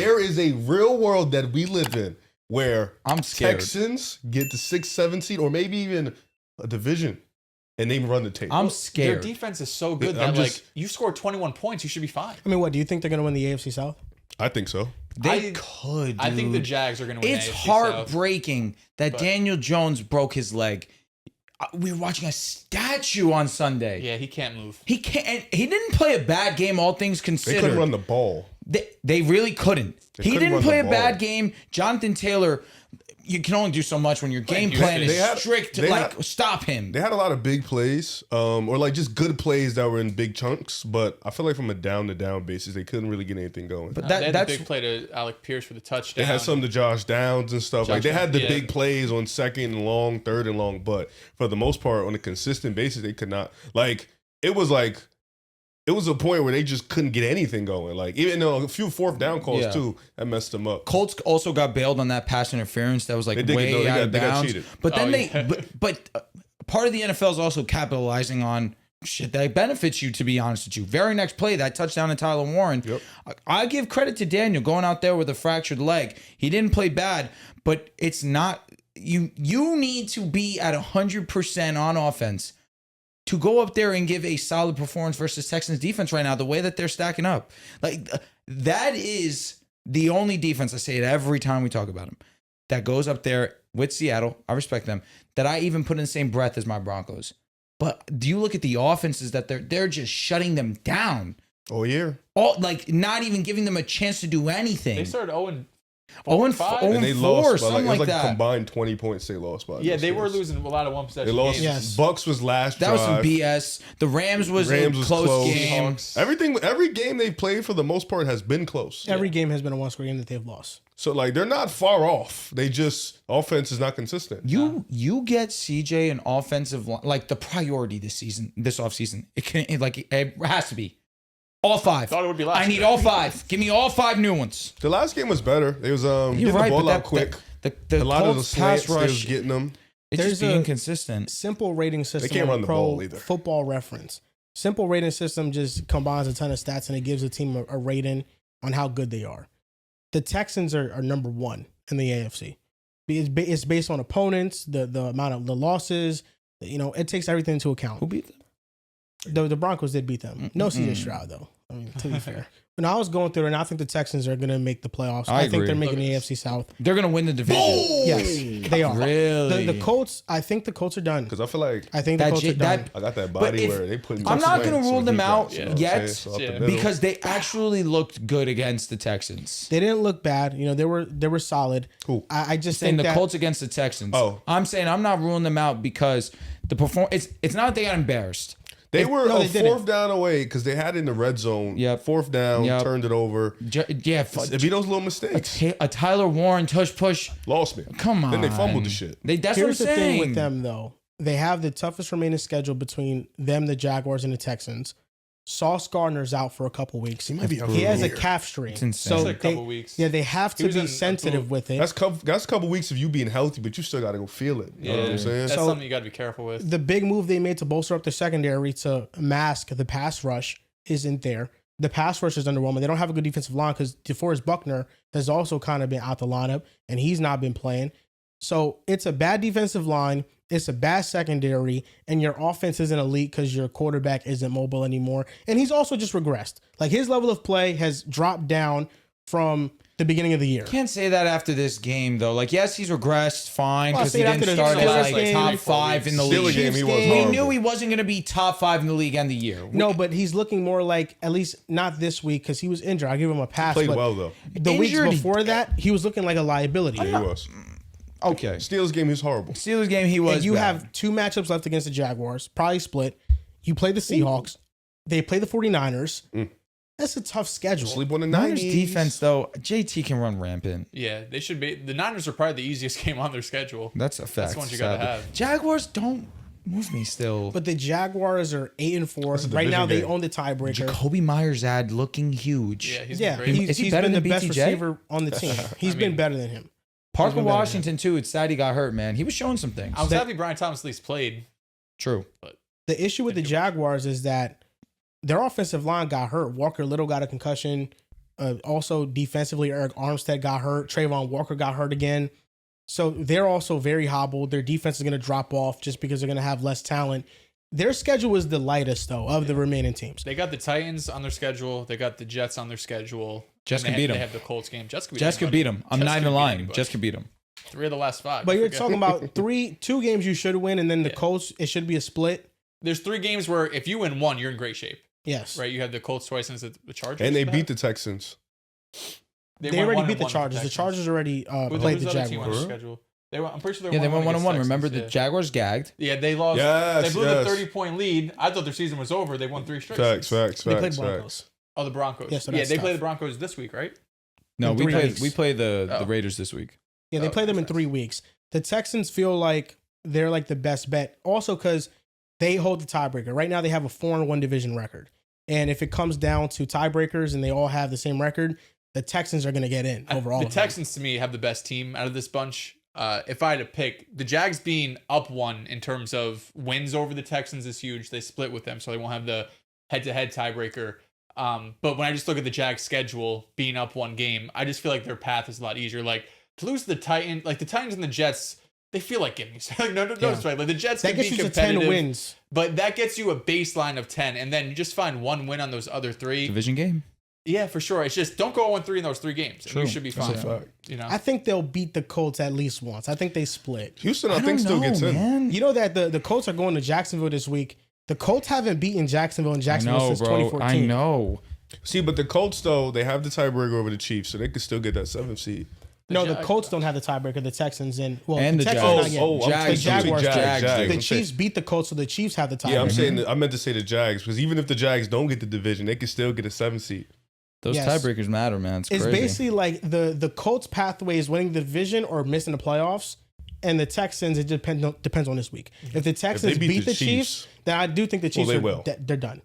There is a real world that we live in where I'm scared. Texans get the 6, 7 seed, or maybe even a division, and they run the table. I'm scared. Their defense is so good that like you score 21 points, you should be fine. I mean, what do you think they're going to win the AFC South? I think so. They could. I think the dude. Jags are going to win. It's the AFC heartbreaking that but- Daniel Jones broke his leg. We were watching a statue on Sunday. South. Yeah, he can't move. He can't. He didn't play a bad game, all things They considered. couldn't run the ball. They really couldn't. He couldn't didn't run play the a bad ball. game. Jonathan Taylor, you can only do so much when your game Houston. plan is They had- strict to they like had- stop him. They had a lot of big plays, or like just good plays that were in big chunks. But I feel like from a down-to-down basis, they couldn't really get anything going. But They had the that's big play to Alec Pierce for the touchdown. They had some to Josh Downs and stuff. Like they had the yeah. big plays on 2nd and long, 3rd and long, but for the most part, on a consistent basis, they could not. It was a point where they just couldn't get anything going. Like even though a few 4th down calls Yeah. too, that messed them up. Colts also got bailed on that pass interference that was like They did way get- out of they got bounds. cheated. But then Oh, they, yeah. but part of the NFL is also capitalizing on shit that benefits you. To be honest with you, very next play, that touchdown to Tyler Warren. Yep. I give credit to Daniel going out there with a fractured leg. He didn't play bad, but it's not you. You need to be at 100% on offense to go up there and give a solid performance versus Texans defense right now, the way that they're stacking up. That is the only defense, I say it every time we talk about them, that goes up there with Seattle. I respect them. That I even put in the same breath as my Broncos. But do you look at the offenses that they're just shutting them down? Oh yeah, Not even giving them a chance to do anything. They started 0-5, and they 0-4, lost by something it like was that. combined 20 points. They lost by. Yeah, those they were games. losing a lot of one They possession lost. games. Yes. Bucks was last. That was some drive. BS. The Rams was Rams a was close close. game. Seahawks. Every game they've played for the most part has been close. Every game has been a one-score game that they've lost. So like they're not far off. They just offense is not consistent. You get CJ an offensive line, like the priority this offseason. It has to be all 5. Thought it would be last I need year. all 5. Give me all 5 new ones. The last game was better. It was getting the right, ball but out quick. The a lot of the Colts pass slants they was rush, getting them. it's just There's being a- consistent. Simple rating system. can't on run the Pro ball either. Football Reference. Simple rating system just combines a ton of stats and it gives a team a rating on how good they are. The Texans are number 1 in the AFC. It's based on opponents, the amount of the losses. It takes everything into account. Who beat them? The Broncos did beat them. No CJ Stroud though. I mean, to be fair. But I was going through it, and I think the Texans are going to make the playoffs. I think agree. they're making the AFC South. They're gonna win the division. Yes, they are. Really? The Colts. I think the Colts are done. Because I feel like I think the That Colts J- are done. I got that But body if- where they put. I'm not going gonna rule them out yet, Yeah. because they actually looked good against the Texans. They didn't look bad. They were solid. Who? I just Saying think the that Colts against the Texans. Oh. I'm saying I'm not ruling them out because the performance. It's not that they got embarrassed. They were no, a they didn't. 4th down away because they had it in the red zone. Yep. 4th down, Yep. turned it over. It'd It'd be those little mistakes. a Tyler Warren tush push. Lost me. Come on. Then they fumbled the shit. That's here's what the I'm saying. thing with them though. They have the toughest remaining schedule between them, the Jaguars, and the Texans. Sauce Gardner's out for a couple weeks. He might be out He for has a a year. calf strain. It's insane. So It's like a couple weeks. Yeah, they have He to was be in a sensitive pool. with it. That's a couple weeks of you being healthy, but you still got to go feel it. You know what I'm saying? That's So- something you got to be careful with. The big move they made to bolster up their secondary to mask the pass rush isn't there. The pass rush is underwhelming. They don't have a good defensive line because DeForest Buckner has also kind of been out the lineup and he's not been playing. So it's a bad defensive line. It's a bad secondary, and your offense isn't elite because your quarterback isn't mobile anymore. And he's also just regressed. Like his level of play has dropped down from the beginning of the year. Can't say that after this game though. Like, yes, he's regressed fine Well, I because say he it didn't after the start as Steelers like game. top 5 in the Steelers league. game, he was Chiefs We horrible. knew he wasn't going to be top 5 in the league end the year. No, but he's looking more like, at least not this week because he was injured. I'll give him a pass. Played but well though. the weeks Injured, before that, he was looking like a liability. Yeah, he was. Okay. Steelers game, he's horrible. Steelers game, he was. And you bad. have 2 matchups left against the Jaguars, probably split. You play the Seahawks. They play the 49ers. That's a tough schedule. Sleep on the Niners 90s. defense though. JT can run rampant. Yeah, they should be. The Niners are probably the easiest game on their schedule. That's a fact. That's the ones you gotta sadly. have. Jaguars don't move me still. But the Jaguars are 8-4. a Right now, division they game. own the tiebreaker. Jacoby Myers ad looking huge. Yeah, he's Yeah, been great. Is he he's better been the than best BTJ? receiver on the team. He's been better than him. Parker been better than Washington too. It's sad he got hurt, man. He was showing some things. I was happy Brian Thomas at least played. True. The issue with the Jaguars is that their offensive line got hurt. Walker Little got a concussion. Also defensively, Eric Armstead got hurt. Trayvon Walker got hurt again. So they're also very hobbled. Their defense is going to drop off just because they're going to have less talent. Their schedule is the lightest, though, of the remaining teams. They got the Titans on their schedule. They got the Jets on their schedule. Jets can beat them. They have the Colts game. Jets could beat them. I'm not even lying. Jets could beat them. 3 of the last 5. But you're talking about 2 games you should win, and then the Colts, it should be a split. There's 3 games where if you win 1, you're in great shape. Yes. Right? You have the Colts twice and the Chargers. And they beat the Texans. They already beat the Chargers. The Chargers already played the Jaguars. I'm pretty sure they won 1-1. Remember, the Jaguars gagged. Yeah, they lost. Yes, they blew the 30-point lead. I thought their season was over. They won 3 straight. Facts. They played Broncos. Oh, the Broncos. Yeah, so they tough. play the Broncos this week, right? No, we weeks. play the Raiders this week. Yeah, they play them in 3 weeks. The Texans feel like they're like the best bet. Also because they hold the tiebreaker. Right now they have a 4-1 division record. And if it comes down to tiebreakers and they all have the same record, the Texans are going to get in overall. The Texans, to me, have the best team out of this bunch. If I had to pick, the Jags being up 1 in terms of wins over the Texans is huge. They split with them, so they won't have the head-to-head tiebreaker. But when I just look at the Jags' schedule being up 1 game, I just feel like their path is a lot easier. Like, to lose to the Titans, like the Titans and the Jets, they feel like gimmies. Like, no, it's right. Like the Jets that can gets be you to competitive, 10 wins. but that gets you a baseline of 10, and then you just find 1 win on those other 3. Division game. Yeah, for sure. It's just don't go 1-3 in those 3 games. And True. you should be fine. You know, I think they'll beat the Colts at least once. I think they split. Houston, I think, still gets in. Man. You know that the Colts are going to Jacksonville this week. The Colts haven't beaten Jacksonville since 2014. I know. See, but the Colts, though, they have the tiebreaker over the Chiefs, so they could still get that 7th seed. No, the Colts don't have the tiebreaker. The Texans and the the Texans Jags. not yet. Jags. The Jaguars. Jags. The Chiefs beat the Colts, so the Chiefs have the tiebreaker. Yeah, I'm saying that, I meant to say the Jags, because even if the Jags don't get the division, they could still get a 7th seed. Those tiebreakers matter, man. It's It's crazy. basically like the Colts' pathway is winning the division or missing the playoffs, and the Texans, it depends on this week. If the Texans beat beat the the Chiefs, then I do think the Chiefs they will. they're done.